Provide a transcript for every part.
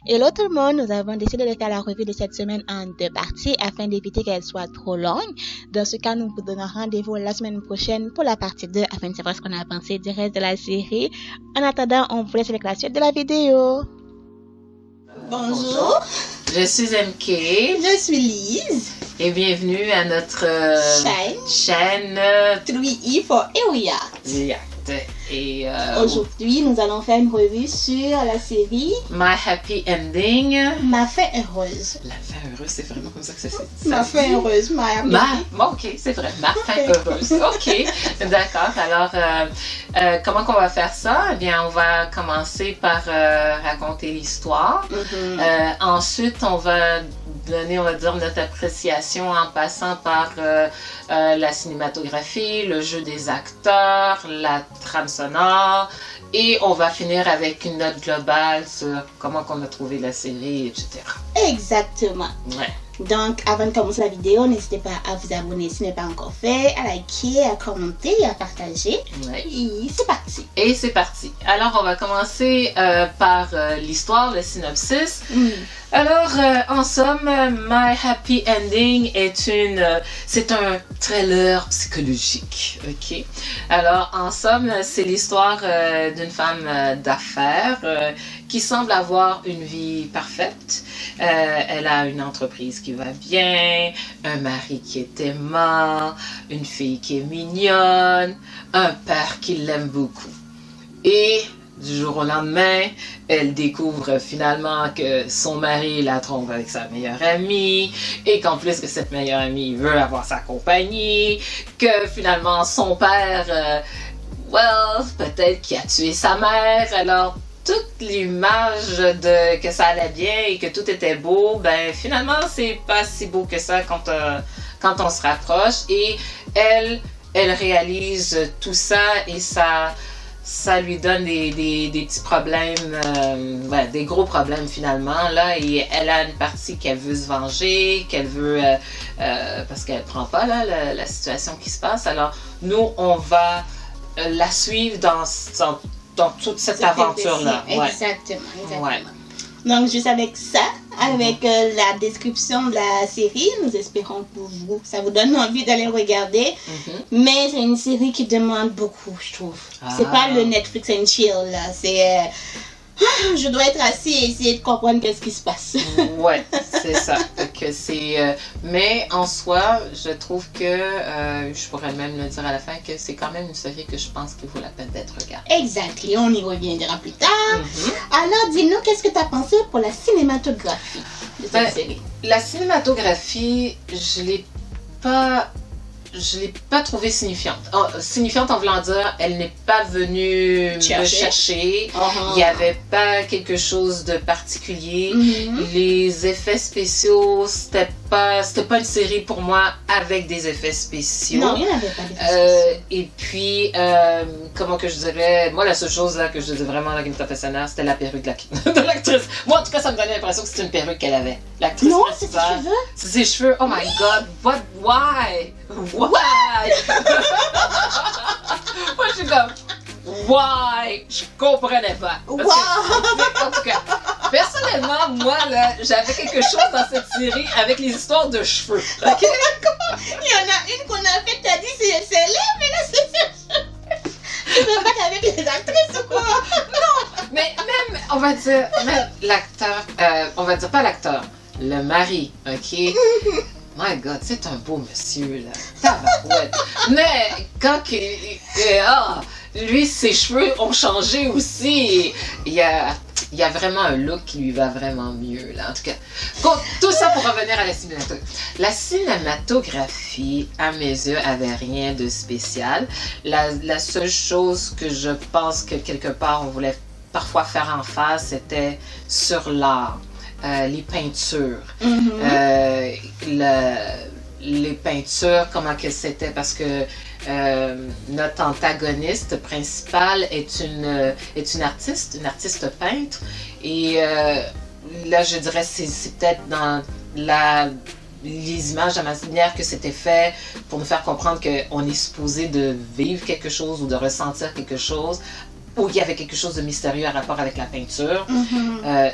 Hello tout le monde, nous avons décidé de faire la revue de cette semaine en 2 parties afin d'éviter qu'elle soit trop longue. Dans ce cas, nous vous donnons rendez-vous la semaine prochaine pour la partie 2 afin de savoir ce qu'on a pensé du reste de la série. En attendant, on vous laisse avec la suite de la vidéo. Bonjour, je suis MK. Je suis Lise. Et bienvenue à notre chaîne 3E for Area. Et aujourd'hui, nous allons faire une revue sur la série My Happy Ending. Ma fin heureuse. La fin heureuse, c'est vraiment comme ça que ça se dit. Ma fin heureuse, ok, c'est vrai, ma fin heureuse. Ok, d'accord. Alors, comment qu'on va faire ça? Eh bien, on va commencer par raconter l'histoire. Ensuite, on va donner, on va dire, notre appréciation en passant par la cinématographie, le jeu des acteurs, la trame sonore, et on va finir avec une note globale sur comment qu'on a trouvé la série, etc. Exactement. Ouais. Donc, avant de commencer la vidéo, n'hésitez pas à vous abonner si ce n'est pas encore fait, à liker, à commenter et à partager. Ouais. Et c'est parti. Et c'est parti. Alors, on va commencer par l'histoire, le synopsis. Alors, en somme, My Happy Ending c'est un thriller psychologique, ok? Alors, en somme, c'est l'histoire d'une femme d'affaires qui semble avoir une vie parfaite. Elle a une entreprise qui va bien, un mari qui est aimant, une fille qui est mignonne, un père qui l'aime beaucoup. Et du jour au lendemain, elle découvre finalement que son mari la trompe avec sa meilleure amie et qu'en plus que cette meilleure amie veut avoir sa compagnie, que finalement son père, peut-être qu'il a tué sa mère. Alors, toute l'image de que ça allait bien et que tout était beau, ben finalement, c'est pas si beau que ça quand on se rapproche. Et elle réalise tout ça et ça lui donne des petits problèmes, des gros problèmes finalement, là, et elle a une partie qu'elle veut se venger, qu'elle veut, parce qu'elle prend pas là, la situation qui se passe. Alors, nous, on va la suivre dans toute cette aventure-là. Exactement. Ouais. Donc, juste avec ça, avec la description de la série, nous espérons que vous, ça vous donne envie d'aller regarder. Mais c'est une série qui demande beaucoup, je trouve. C'est pas le Netflix and chill, là. C'est... je dois être assis et essayer de comprendre qu'est-ce qui se passe. Ouais, c'est ça. Mais en soi, je trouve que, je pourrais même le dire à la fin, que c'est quand même une série que je pense qu'il vaut la peine d'être regardée. Exactement, on y reviendra plus tard. Alors, dis-nous, qu'est-ce que tu as pensé pour la cinématographie de cette série? La cinématographie, je l'ai pas trouvée signifiante. Signifiante en voulant dire, elle n'est pas venue me chercher. Il n'y avait pas quelque chose de particulier. Les effets spéciaux, c'était pas une série pour moi avec des effets spéciaux. Non, il n'y en avait pas d'effets spéciaux. Et puis, comment que je dirais, moi la seule chose là que je disais vraiment là, qui me tapait sa nerf, c'était la perruque de l'actrice. Moi en tout cas, ça me donnait l'impression que c'était une perruque qu'elle avait. L'actrice non, principale. c'est ses cheveux. C'est ses cheveux. Oh my God, why? Moi, je suis comme, why? Je comprenais pas. En tout cas, personnellement, moi, là, j'avais quelque chose dans cette série avec les histoires de cheveux. Ok? Il y en a une qu'on a fait, t'as dit c'est là, mais là c'est ses cheveux. Tu veux pas qu'avec les actrices ou quoi? Non, mais même, on va dire, même l'acteur, on va dire pas l'acteur, le mari, ok? My God, c'est un beau monsieur, là. Tabarouette. Mais quand lui, ses cheveux ont changé aussi. Il y a vraiment un look qui lui va vraiment mieux, là. En tout cas, tout ça pour revenir à la cinématographie. La cinématographie, à mes yeux, avait rien de spécial. La seule chose que je pense que quelque part on voulait parfois faire en face, c'était sur l'art. Les peintures. Les peintures, comment que c'était, parce que notre antagoniste principale est une artiste peintre, et là je dirais c'est peut-être dans les images, la manière que c'était fait pour nous faire comprendre qu'on est supposé de vivre quelque chose ou de ressentir quelque chose où il y avait quelque chose de mystérieux à rapport avec la peinture.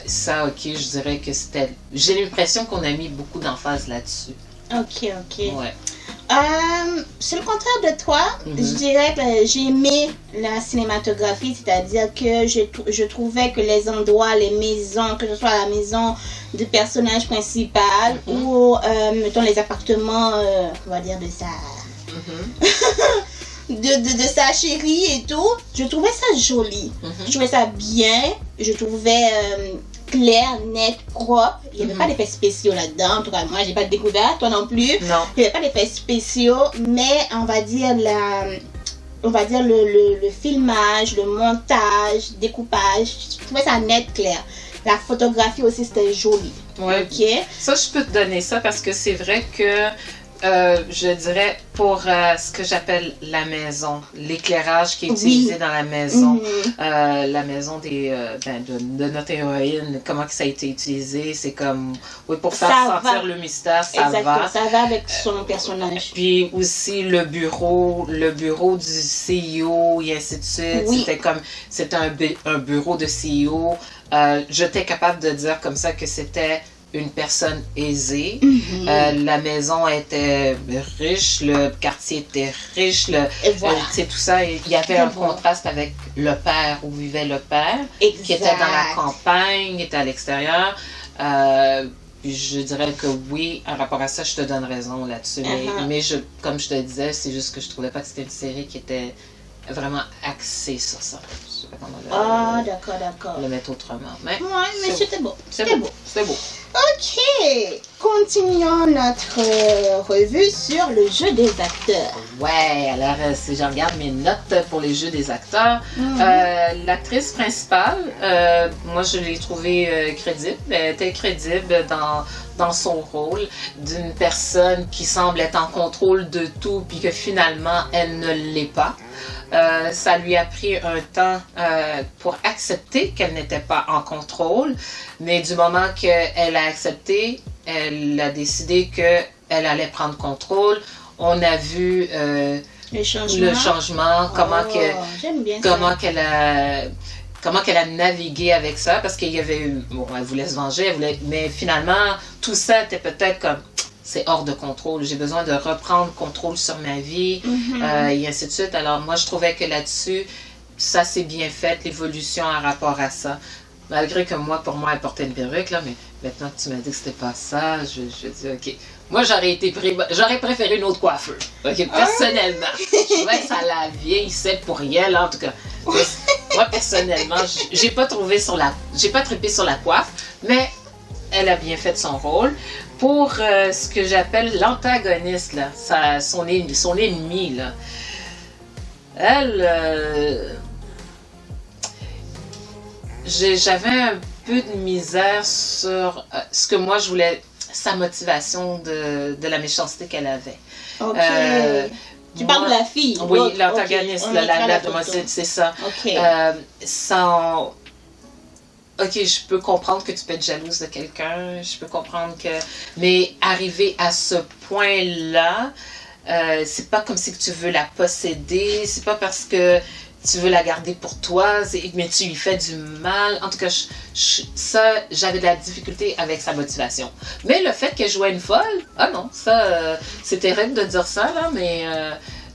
Ça, ok, je dirais que c'était... J'ai l'impression qu'on a mis beaucoup d'emphase là-dessus. Ok. Ouais. C'est le contraire de toi. Je dirais que j'ai aimé la cinématographie, c'est-à-dire que je trouvais que les endroits, les maisons, que ce soit la maison du personnage principal ou, mettons, les appartements, on va dire, de sa... de sa chérie et tout, je trouvais ça joli. Je trouvais ça bien. Je trouvais... clair, net, propre. Il n'y avait pas d'effets spéciaux là-dedans. En tout cas, moi, j'ai pas découvert. Toi non plus. Non. Il n'y avait pas d'effets spéciaux, mais on va dire le filmage, le montage, découpage. Je trouvais ça net, clair. La photographie aussi, c'était joli. Ouais. Ok. Ça, je peux te donner ça parce que c'est vrai que je dirais pour ce que j'appelle la maison, l'éclairage qui est utilisé dans la maison, la maison de notre héroïne, comment que ça a été utilisé, c'est comme, oui, pour faire sentir le mystère, ça va. Ça va avec son personnage. Puis aussi le bureau du CEO et ainsi de suite, c'était un bureau de CEO. J'étais capable de dire comme ça que c'était une personne aisée. La maison était riche, le quartier était riche, tout ça. Il y avait un contraste avec le père, où vivait le père, qui était dans la campagne, qui était à l'extérieur. Puis je dirais que oui, en rapport à ça, je te donne raison là-dessus. Mais comme je te disais, c'est juste que je trouvais pas que c'était une série qui était vraiment axée sur ça. Je sais pas comment d'accord. le mettre autrement. Mais c'était beau. C'était beau. Ok, continuons notre revue sur le jeu des acteurs. Ouais, alors si je regarde mes notes pour les jeux des acteurs, l'actrice principale, moi je l'ai trouvée crédible. Elle était crédible dans son rôle d'une personne qui semble être en contrôle de tout puis que finalement elle ne l'est pas. Ça lui a pris un temps pour accepter qu'elle n'était pas en contrôle, mais du moment qu'elle a accepté, elle a décidé qu'elle allait prendre contrôle. On a vu le changement, comment qu'elle a navigué avec ça, parce qu'il y avait eu, elle voulait se venger, mais finalement, tout ça était peut-être comme... C'est hors de contrôle. J'ai besoin de reprendre contrôle sur ma vie, et ainsi de suite. Alors, moi, je trouvais que là-dessus, ça s'est bien fait, l'évolution en rapport à ça. Malgré que pour moi, elle portait une perruque, là, mais maintenant que tu m'as dit que c'était pas ça, je dis, OK. Moi, j'aurais préféré une autre coiffeur. OK, personnellement. Je trouvais que ça la vieillissait pour rien, là, en tout cas. Moi, personnellement, j'ai pas trippé sur la coiffe, mais elle a bien fait son rôle. Pour ce que j'appelle l'antagoniste, là, son ennemi, là, elle, j'avais un peu de misère sur ce que moi je voulais, sa motivation de la méchanceté qu'elle avait. Ok. Tu parles de la fille? Oui, l'antagoniste, c'est ça. Ok. OK, je peux comprendre que tu peux être jalouse de quelqu'un, je peux comprendre que... Mais arriver à ce point-là, c'est pas comme si tu veux la posséder, c'est pas parce que tu veux la garder pour toi, mais tu lui fais du mal. En tout cas, j'avais de la difficulté avec sa motivation. Mais le fait qu'elle jouait une folle, non, ça, c'est terrible de dire ça, là, mais...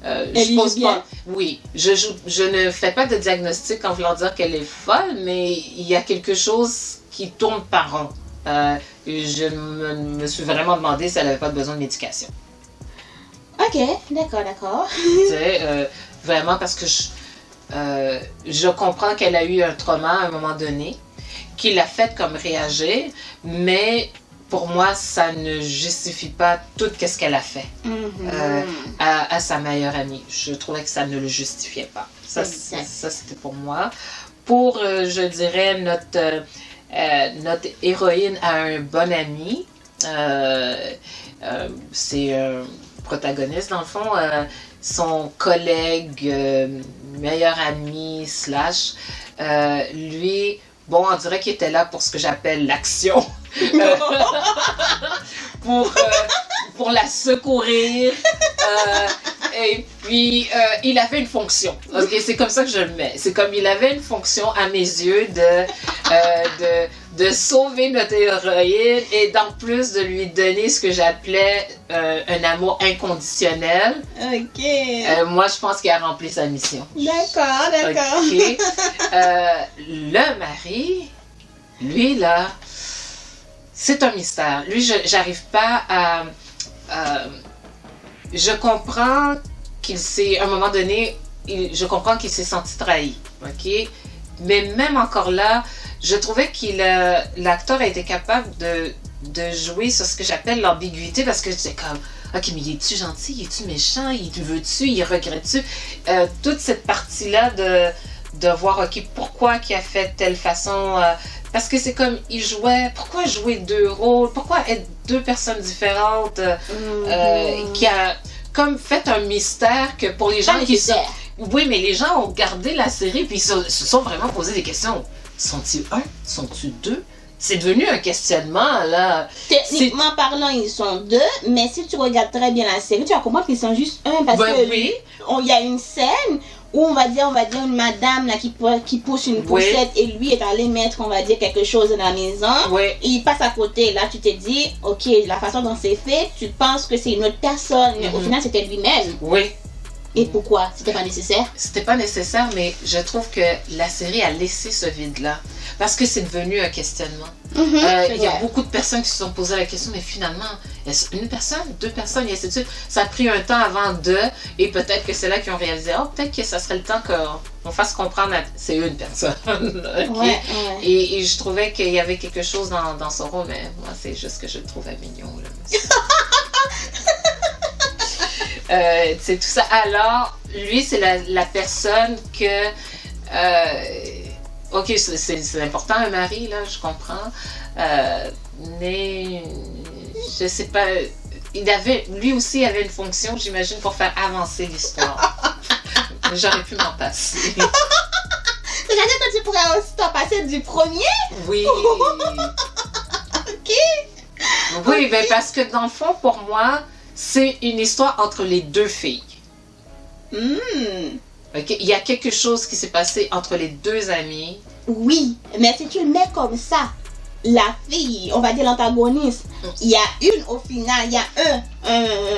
je pose pas. Oui, je ne fais pas de diagnostic en voulant dire qu'elle est folle, mais il y a quelque chose qui tourne par rond. Je me suis vraiment demandé si elle n'avait pas besoin de médication. Ok, d'accord. Tu sais, vraiment parce que je comprends qu'elle a eu un trauma à un moment donné, qui l'a fait comme réagir, mais pour moi, ça ne justifie pas tout ce qu'elle a fait à sa meilleure amie. Je trouvais que ça ne le justifiait pas. Ça c'était pour moi. Pour, je dirais, notre héroïne a un bon ami. C'est un protagoniste, dans le fond. Son collègue, meilleur ami, / lui... Bon, on dirait qu'il était là pour ce que j'appelle l'action. pour la secourir. Et puis, il avait une fonction. Ok, c'est comme ça que je le mets. C'est comme il avait une fonction à mes yeux de sauver notre héroïne et d'en plus de lui donner ce que j'appelais un amour inconditionnel. Ok. Moi, je pense qu'il a rempli sa mission. D'accord. Ok. Le mari, lui, là, c'est un mystère. Lui, j'arrive pas à... je comprends qu'il s'est... À un moment donné, je comprends qu'il s'est senti trahi. Ok? Mais même encore là, je trouvais l'acteur a été capable de jouer sur ce que j'appelle l'ambiguïté parce que c'est comme, ok, mais il est-tu gentil, il est-tu méchant, il veut-tu, il regrette-tu? Toute cette partie-là de voir, ok, pourquoi qu'il a fait telle façon, parce que c'est comme, il jouait, pourquoi jouer deux rôles, pourquoi être deux personnes différentes, qui a comme fait un mystère que pour les gens qui sont... Oui, mais les gens ont regardé la série puis se sont vraiment posé des questions. Sont-ils un? Sont-ils deux? C'est devenu un questionnement, là. Techniquement parlant, ils sont deux, mais si tu regardes très bien la série, tu vas comprendre qu'ils sont juste un parce que oui. Il y a une scène où on va dire une madame là, qui pousse une poussette et lui est allé mettre, on va dire, quelque chose dans la maison. Oui. Et il passe à côté. Là, tu te dis, ok, la façon dont c'est fait, tu penses que c'est une autre personne, mais au final, c'était lui-même. Oui. Et pourquoi? C'était pas nécessaire? C'était pas nécessaire, mais je trouve que la série a laissé ce vide-là. Parce que c'est devenu un questionnement. Il y a beaucoup de personnes qui se sont posées la question, mais finalement, est-ce une personne, deux personnes, et ainsi de suite. Ça a pris un temps avant d'eux, et peut-être que c'est là qu'ils ont réalisé, peut-être que ça serait le temps qu'on fasse comprendre c'est une personne. Okay? Et je trouvais qu'il y avait quelque chose dans son rôle, mais moi, c'est juste que je le trouvais mignon. C'est tout ça. Alors, lui, c'est la personne que... ok, c'est important, un mari, là, je comprends. Mais, je sais pas... Lui aussi avait une fonction, j'imagine, pour faire avancer l'histoire. J'aurais pu m'en passer. C'est-à-dire que tu pourrais aussi t'en passer du premier? Oui. Ok. Oui, mais parce que dans le fond, pour moi... C'est une histoire entre les deux filles. Okay? Il y a quelque chose qui s'est passé entre les deux amies. Oui, mais si tu le mets comme ça, la fille, on va dire l'antagoniste, il y a au final, il y a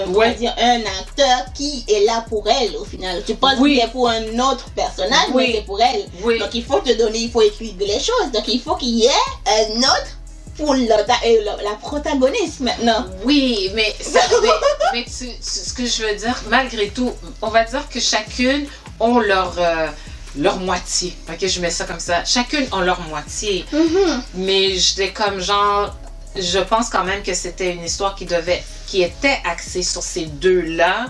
on va dire un acteur qui est là pour elle au final. Tu penses qu'il est pour un autre personnage, mais c'est pour elle. Donc il faut il faut équilibrer les choses. Donc il faut qu'il y ait un autre pour la protagoniste maintenant. Oui, mais ce que je veux dire, malgré tout, on va dire que chacune ont leur moitié. Ok, je mets ça comme ça. Chacune ont leur moitié. Mais j'étais comme genre, je pense quand même que c'était une histoire qui était axée sur ces deux-là,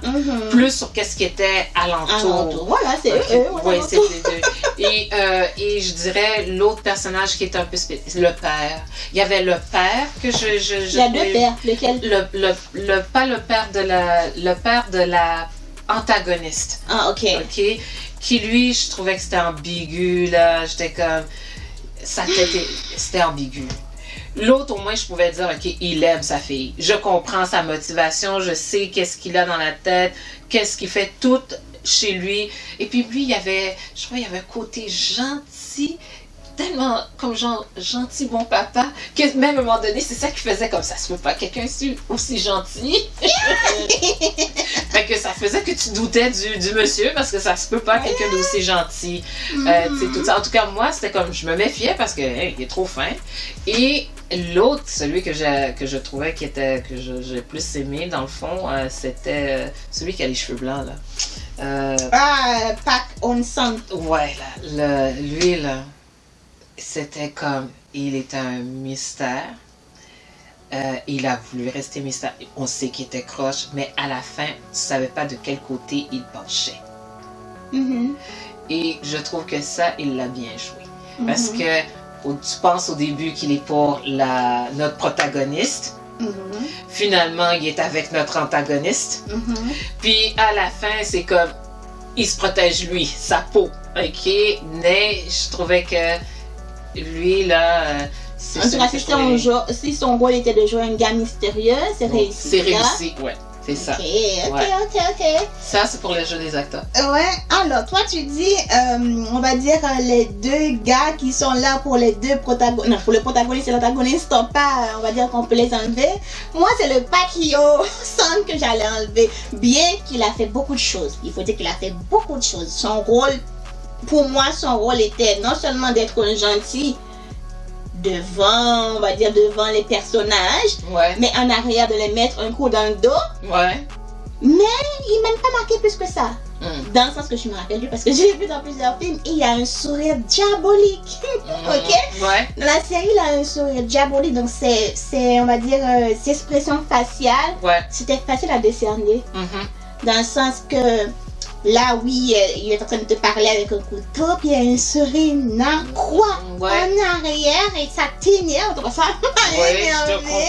plus sur qu'est-ce qui était alentour. Voilà, c'est eux. Oui, c'est les deux. Et je dirais l'autre personnage qui était un peu spécial, le père. Il y avait le père que Il y a deux pères, lequel? Pas le père de la antagoniste. Ah, ok. Ok. Qui lui, je trouvais que c'était ambigu, là. J'étais comme... C'était ambigu. L'autre, au moins, je pouvais dire, ok, il aime sa fille. Je comprends sa motivation, je sais qu'est-ce qu'il a dans la tête, qu'est-ce qu'il fait tout chez lui. Et puis lui, il y avait un côté gentil, tellement comme genre gentil bon papa, que même à un moment donné, c'est ça qui faisait comme ça se peut pas quelqu'un aussi gentil. Fait que ça faisait que tu doutais du monsieur parce que ça se peut pas quelqu'un d'aussi gentil. Tout ça. En tout cas, moi, c'était comme je me méfiais parce que il est trop fin. Et l'autre, celui que je trouvais que j'ai plus aimé dans le fond, c'était celui qui a les cheveux blancs là. Park Eun-sung. Ouais, là, lui là. C'était comme, il était un mystère. Il a voulu rester mystère. On sait qu'il était croche, mais à la fin, tu ne savais pas de quel côté il penchait. Et je trouve que ça, il l'a bien joué. Parce que tu penses au début qu'il est pour notre protagoniste. Finalement, il est avec notre antagoniste. Puis à la fin, c'est comme, il se protège lui, sa peau. Ok, mais je trouvais que lui, là, si son rôle était de jouer un gars mystérieux, c'est réussi. C'est réussi, ouais. C'est ça. Ok. Ça, c'est pour le jeu des acteurs. Ouais, alors toi tu dis, on va dire les deux gars qui sont là pour les deux protagonistes, non, pour le protagoniste et l'antagoniste sont pas, on va dire qu'on peut les enlever. Moi c'est le Pac-Hyo-san que j'allais enlever, bien qu'il a fait beaucoup de choses. Il faut dire qu'il a fait beaucoup de choses. Son rôle, pour moi son rôle était non seulement d'être gentil, devant, on va dire devant les personnages, mais en arrière de les mettre un coup dans le dos. Ouais. Mais il m'a pas marqué plus que ça. Dans le sens que je me rappelle lui parce que je l'ai vu dans plusieurs films et il a un sourire diabolique. Ok? Ouais. Dans la série, il a un sourire diabolique, donc c'est on va dire, ses expressions faciales, c'était facile à décerner. Dans le sens que là, oui, il est en train de te parler avec un couteau, puis il y a un sourire narquois en arrière et ça t'énerve. Donc ça m'a énervé.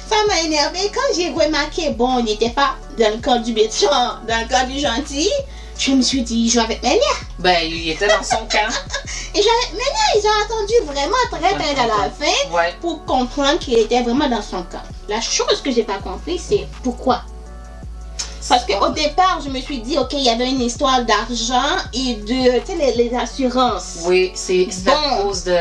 Ça m'a énervé. Quand j'ai remarqué, bon, il n'était pas dans le corps du méchant, dans le corps du gentil, je me suis dit, je vais avec mes nerfs. Ben, il était dans son camp. Et j'avais mes nerfs, ils ont attendu vraiment très à la fin pour comprendre qu'il était vraiment dans son camp. La chose que j'ai pas compris, c'est pourquoi. Parce qu'au départ, je me suis dit, ok, il y avait une histoire d'argent et de, tu sais, les assurances. Oui, c'est à cause de...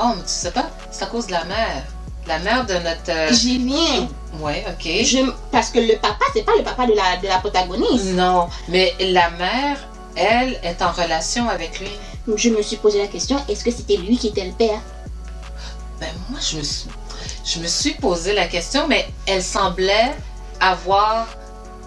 Oh, mais tu sais pas, c'est à cause de la mère. La mère de notre... J'y viens. Ouais, ok. Parce que le papa, c'est pas le papa de la protagoniste. Non, mais la mère, elle, est en relation avec lui. Donc, je me suis posé la question, est-ce que c'était lui qui était le père? Ben, moi, je me suis posé la question, mais elle semblait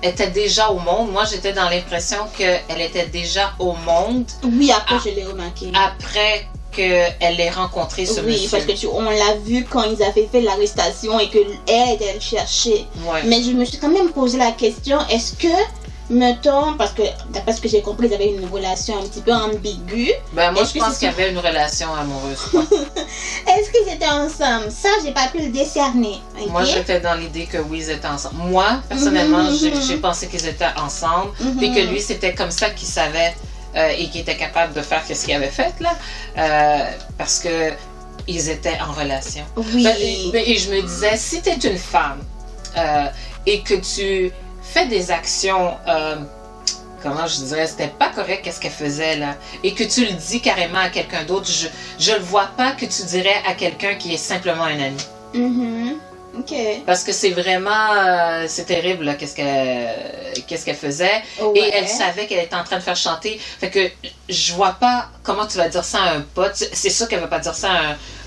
était déjà au monde. Moi, j'étais dans l'impression qu'elle était déjà au monde. Oui, après, je l'ai remarqué. Après qu'elle l'ait rencontré, ce monsieur. Oui, parce que on l'a vu quand ils avaient fait l'arrestation et qu'elle était allée chercher. Ouais. Mais je me suis quand même posé la question, est-ce que, mettons, parce que d'après ce que j'ai compris, ils avaient une relation un petit peu ambiguë. Ben, moi, je pense qu'il y avait une relation amoureuse. Est-ce qu'ils étaient ensemble? Ça, j'ai pas pu le décerner. Okay? Moi, j'étais dans l'idée que oui, ils étaient ensemble. Moi, personnellement, j'ai pensé qu'ils étaient ensemble. Et que lui, c'était comme ça qu'il savait et qu'il était capable de faire ce qu'il avait fait, là. Parce que ils étaient en relation. Oui. Et je me disais, si tu es une femme et que tu fais des actions, comment je dirais, c'était pas correct qu'est-ce qu'elle faisait là, et que tu le dis carrément à quelqu'un d'autre, je le vois pas que tu dirais à quelqu'un qui est simplement un ami. Ok. Parce que c'est vraiment, c'est terrible là, qu'est-ce qu'elle faisait, et elle savait qu'elle était en train de faire chanter, fait que je vois pas comment tu vas dire ça à un pote. C'est sûr qu'elle va pas dire ça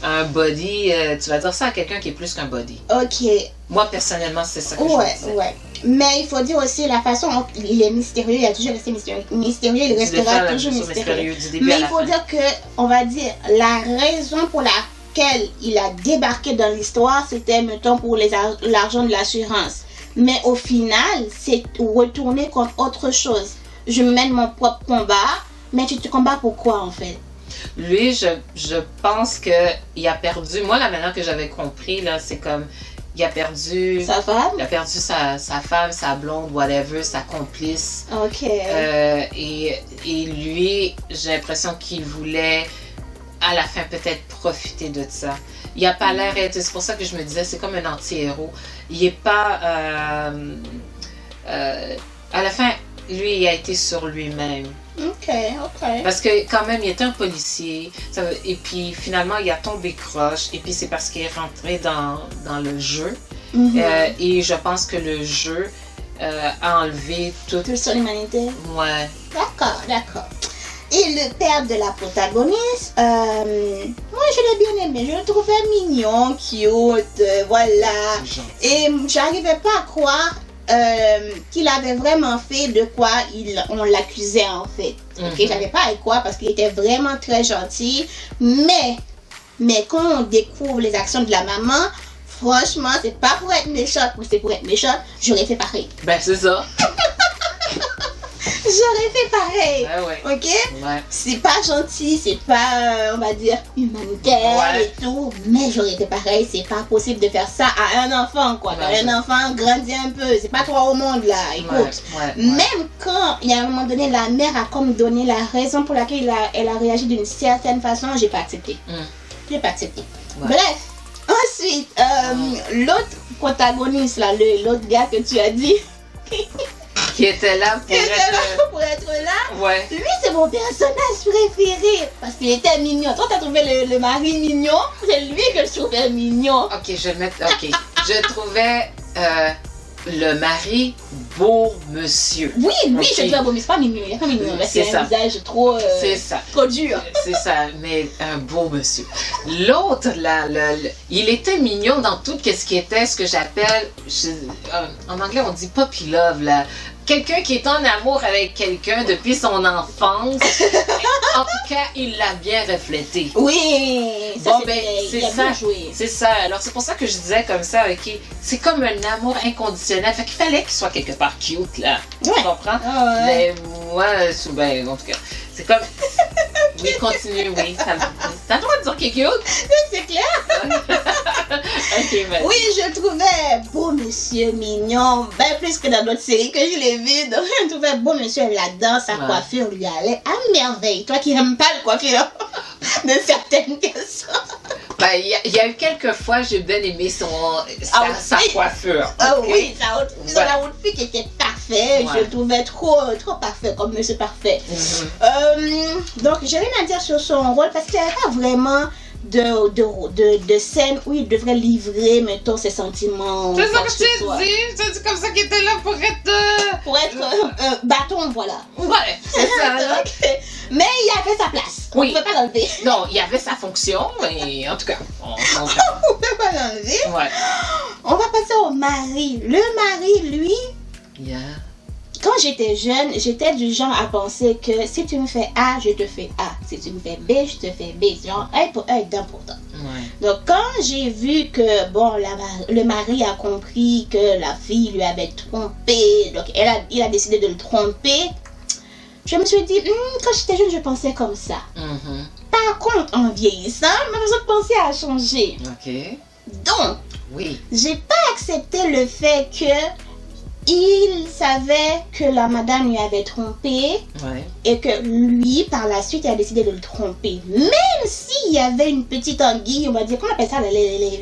à un body, tu vas dire ça à quelqu'un qui est plus qu'un body. Ok. Moi personnellement, c'est ça que je disais. Mais il faut dire aussi la façon dont il est mystérieux, il a toujours resté mystérieux, il restera toujours mystérieux. Mais il faut dire que, on va dire, la raison pour laquelle il a débarqué dans l'histoire, c'était, mettons, pour l'argent de l'assurance. Mais au final, c'est retourner contre autre chose. Je mène mon propre combat, mais tu te combats pourquoi en fait? Lui, je pense qu'il a perdu, moi la manière que j'avais compris, là, c'est comme... Il a perdu sa femme. Il a perdu sa femme, sa blonde, whatever, sa complice. Ok. Et lui, j'ai l'impression qu'il voulait, à la fin, peut-être profiter de ça. Il n'a pas l'air... C'est pour ça que je me disais, c'est comme un anti-héros. Il n'est pas... à la fin, lui, il a été sur lui-même. Ok. Parce que quand même, il était un policier. Et puis finalement, il a tombé croche. Et puis c'est parce qu'il est rentré dans le jeu. Et je pense que le jeu a enlevé toute son humanité. Ouais. D'accord. Et le père de la protagoniste, moi je l'ai bien aimé. Je le trouvais mignon, cute, voilà. Et j'arrivais pas à croire qu'il avait vraiment fait de quoi on l'accusait en fait. Ok, j'avais pas à croire parce qu'il était vraiment très gentil. Mais quand on découvre les actions de la maman, franchement, c'est pas pour être méchante, mais c'est pour être méchante, j'aurais fait pareil. Ben c'est ça. J'aurais fait pareil. Ok? C'est pas gentil, c'est pas, on va dire, humanitaire et tout, mais j'aurais fait pareil. C'est pas possible de faire ça à un enfant, quoi. Un enfant grandit un peu, c'est pas toi au monde là. Écoute, même quand il y a un moment donné, la mère a comme donné la raison pour laquelle elle a réagi d'une certaine façon, j'ai pas accepté. J'ai pas accepté. Bref, ensuite, l'autre protagoniste là, l'autre gars que tu as dit. qui était là pour être là. Ouais. Lui, c'est mon personnage préféré parce qu'il était mignon. Toi, t'as trouvé le mari mignon. C'est lui que je trouvais mignon. Ok, je vais le mettre. Ok. Je trouvais le mari beau monsieur. Oui, lui, Okay. je trouvais beau, mais c'est pas mignon. Il est pas mignon. Là, c'est un visage trop. C'est ça. Trop dur. C'est ça, mais un beau monsieur. L'autre, il était mignon dans tout ce qui était ce que j'appelle, en anglais on dit puppy love, là. Quelqu'un qui est en amour avec quelqu'un depuis son enfance. En tout cas, il l'a bien reflété. Oui, ça bon, c'est ça. C'est ça. Alors, c'est pour ça que je disais comme ça, ok, c'est comme un amour inconditionnel. Fait qu'il fallait qu'il soit quelque part cute, là. Tu comprends? Ouais. Mais moi, ben, en tout cas, c'est comme... Oui, continue, oui. T'as le droit de dire qu'il est cute? C'est clair. Ok, vas-y. Oui, je le trouvais beau monsieur mignon, bien plus que dans d'autres séries que je l'ai vu. Donc, je le trouvais beau monsieur là-dedans, sa coiffure lui allait à merveille. Toi qui n'aimes pas le coiffure de certaines personnes. Ben, il y a eu quelques fois, j'ai bien aimé sa coiffure. Ah okay? oui, la outfit qui était parfait. Je le trouvais trop parfait, comme monsieur parfait. Donc, j'ai rien à dire sur son rôle parce qu'il n'y avait pas vraiment de scène où il devrait livrer, mettons, ses sentiments. C'est ça que je t'ai dit. C'est comme ça qu'il était là pour être... bâton, voilà. Ouais, c'est ça. Okay. Mais il avait sa place. On ne pouvait pas l'enlever. Non, il avait sa fonction, mais en tout cas, on ne peut pas l'enlever. Ouais. On va passer au mari. Le mari, lui... Yeah. Quand j'étais jeune, j'étais du genre à penser que si tu me fais A, je te fais A. Si tu me fais B, je te fais B. Genre, œil pour œil, dent pour dent. Ouais. Donc, quand j'ai vu que, bon, le mari a compris que la fille lui avait trompé, donc il a décidé de le tromper, je me suis dit, quand j'étais jeune, je pensais comme ça. Par contre, en vieillissant, ma façon de penser a changé. Ok. Donc, oui. J'ai pas accepté le fait que il savait que la madame lui avait trompé et que lui, par la suite, a décidé de le tromper. Même s'il y avait une petite anguille, on va dire, comment on appelle ça,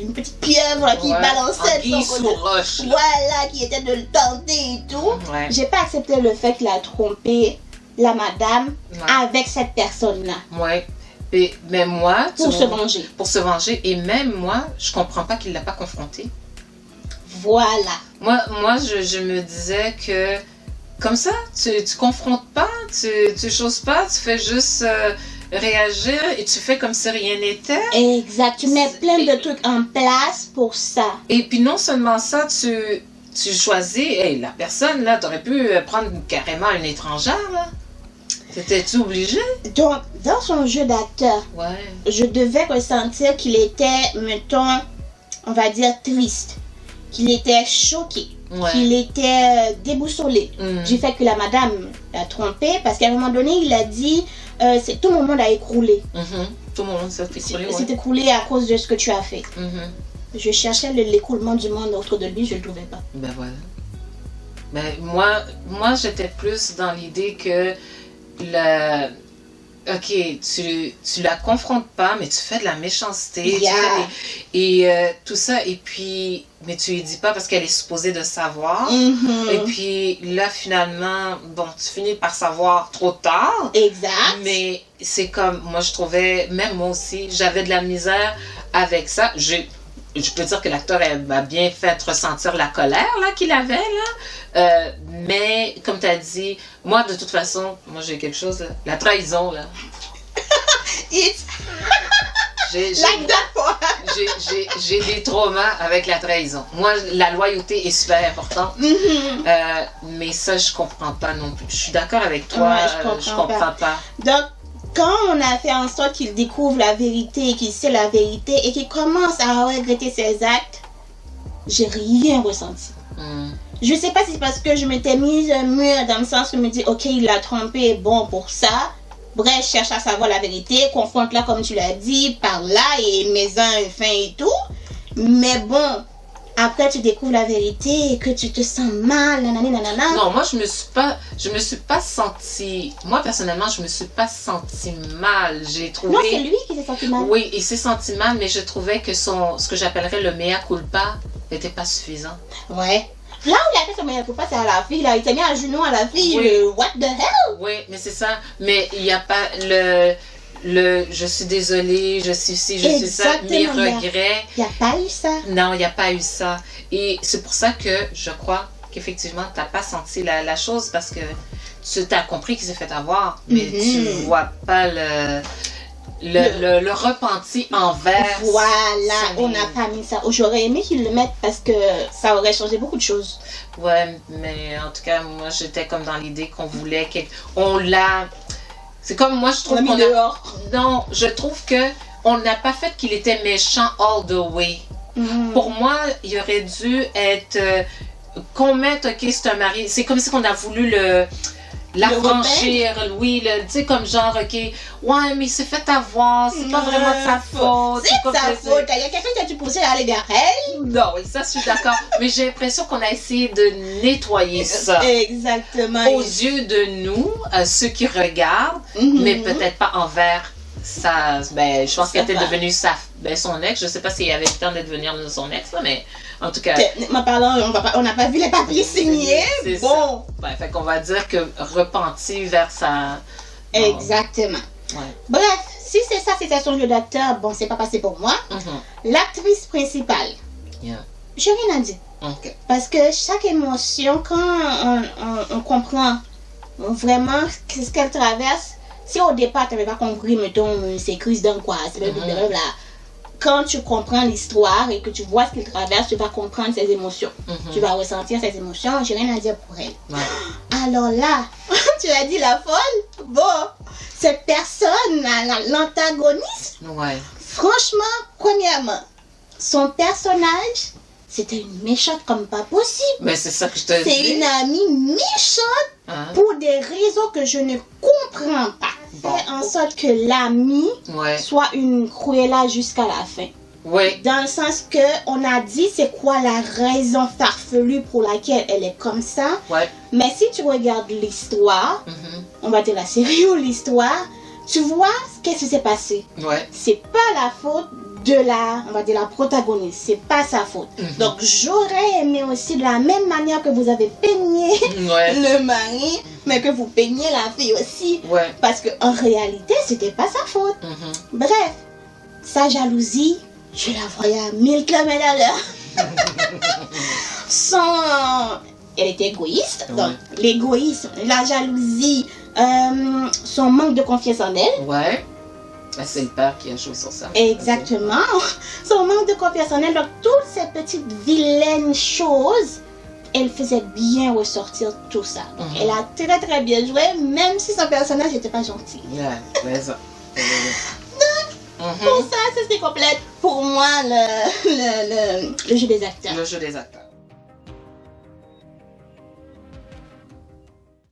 une petite pieuvre qui balançait de son côté. Roche. Voilà, qui était de le tenter et tout. J'ai pas accepté le fait qu'il a trompé la madame avec cette personne-là. Ouais. Mais moi... Pour se venger. Pour se venger. Et même moi, je comprends pas qu'il l'a pas confronté. Voilà. Moi je me disais que comme ça, tu confrontes pas, tu choses pas, tu fais juste réagir et tu fais comme si rien n'était. Exact, tu mets plein de trucs en place pour ça. Et puis non seulement ça, tu choisis, la personne là, t'aurais pu prendre carrément une étrangère là. T'étais-tu obligé? Donc, dans son jeu d'acteur, je devais ressentir qu'il était, mettons, on va dire triste. Qu'il était choqué, qu'il était déboussolé du fait que la madame l'a trompé, parce qu'à un moment donné, il a dit tout le monde a écroulé. Tout le monde s'est écroulé. C'est écroulé à cause de ce que tu as fait. Je cherchais l'écroulement du monde autour de lui, je ne le trouvais pas. Ben voilà. Ben, moi j'étais plus dans l'idée que ok, tu la confrontes pas, mais tu fais de la méchanceté, tout ça, et puis, mais tu lui dis pas parce qu'elle est supposée de savoir, et puis là, finalement, bon, tu finis par savoir trop tard. Exact. Mais c'est comme, moi je trouvais, même moi aussi, j'avais de la misère avec ça. Je peux dire que l'acteur m'a bien fait ressentir la colère là qu'il avait là, mais comme tu as dit, moi de toute façon, moi j'ai quelque chose là, la trahison là. J'ai des traumas avec la trahison. Moi, la loyauté est super importante, mais ça je comprends pas non plus. Je suis d'accord avec toi, je comprends pas. Donc, quand on a fait en sorte qu'il découvre la vérité, qu'il sait la vérité et qu'il commence à regretter ses actes, j'ai rien ressenti. Je sais pas si c'est parce que je m'étais mise mûre dans le sens où je me dis, ok, il l'a trompé, bon pour ça. Bref, cherche à savoir la vérité, confronte-la comme tu l'as dit, par là et mets-en un fin et tout. Mais bon, après tu découvres la vérité et que tu te sens mal, nanana. Non, moi je me suis pas sentie, moi personnellement je me suis pas sentie mal, j'ai trouvé... Non, c'est lui qui s'est senti mal. Oui, il s'est senti mal, mais je trouvais que ce que j'appellerais le mea culpa n'était pas suffisant. Ouais. Là où il a fait son meilleur coup, c'est à la fille, là. Il s'est mis à genoux à la fille. Oui. What the hell? Oui, mais c'est ça. Mais il n'y a pas je suis désolée, je suis ci, je suis ça, mes regrets. Il n'y a pas eu ça. Non, il n'y a pas eu ça. Et c'est pour ça que je crois qu'effectivement, tu n'as pas senti la chose parce que tu as compris qu'il s'est fait avoir, mais tu ne vois pas le repenti envers. Voilà, on n'a pas mis ça. J'aurais aimé qu'ils le mettent parce que ça aurait changé beaucoup de choses. Ouais, mais en tout cas, moi, j'étais comme dans l'idée qu'on voulait on l'a. C'est comme moi, je trouve qu'on a. Dehors. Non, je trouve que on n'a pas fait qu'il était méchant all the way. Pour moi, il aurait dû être qu'on mette, ok, c'est un mari. C'est comme si on a voulu l'affranchir, oui, tu sais, comme genre, ok, ouais, mais il s'est fait avoir, c'est pas vraiment de sa faute. C'est de sa faute, il y a quelqu'un qui a dû pousser à aller vers elle. Non, oui, ça, je suis d'accord, mais j'ai l'impression qu'on a essayé de nettoyer ça. Exactement. Aux yeux de nous, ceux qui regardent, mais peut-être pas envers ça. Ben, je pense qu'elle était devenue son ex, je sais pas s'il avait le temps de devenir son ex, là, mais en tout cas. Techniquement parlant, on n'a pas vu les papiers signés. Bon. Ouais, fait qu'on va dire que repenti vers sa. Exactement. Ouais. Bref, si c'est ça, c'était son jeu d'acteur, bon, c'est pas passé pour moi. L'actrice principale, j'ai rien à dire. Okay. Parce que chaque émotion, quand on comprend vraiment ce qu'elle traverse, si au départ tu n'avais pas compris, mettons, ces crises d'angoisse, blablabla. Quand tu comprends l'histoire et que tu vois ce qu'il traverse, tu vas comprendre ses émotions. Tu vas ressentir ses émotions. J'ai rien à dire pour elle. Ouais. Alors là, tu as dit la folle. Bon, cette personne, l'antagoniste, franchement, premièrement, son personnage, c'était une méchante comme pas possible. Mais c'est ça que je te dis. C'est une amie méchante pour des raisons que je ne comprends pas. Fait en sorte que l'amie soit une Cruella jusqu'à la fin. Oui. Dans le sens que on a dit c'est quoi la raison farfelue pour laquelle elle est comme ça. Ouais. Mais si tu regardes l'histoire, on va dire la série ou l'histoire, tu vois qu'est-ce qui s'est passé. Ouais. C'est pas la faute de on va dire la protagoniste, c'est pas sa faute. Donc j'aurais aimé aussi de la même manière que vous avez peigné le mari, mais que vous peignez la fille aussi, parce que en réalité c'était pas sa faute. Bref, sa jalousie, je la voyais à 1000 km/h. Elle était égoïste, donc l'égoïsme, la jalousie, son manque de confiance en elle. Ouais. C'est le père qui a joué sur ça. Exactement. Son manque de confiance en elle. Donc, toutes ces petites vilaines choses, elle faisait bien ressortir tout ça. Elle a très très bien joué, même si son personnage n'était pas gentil. Pour ça, c'était complète pour moi le jeu des acteurs. Le jeu des acteurs.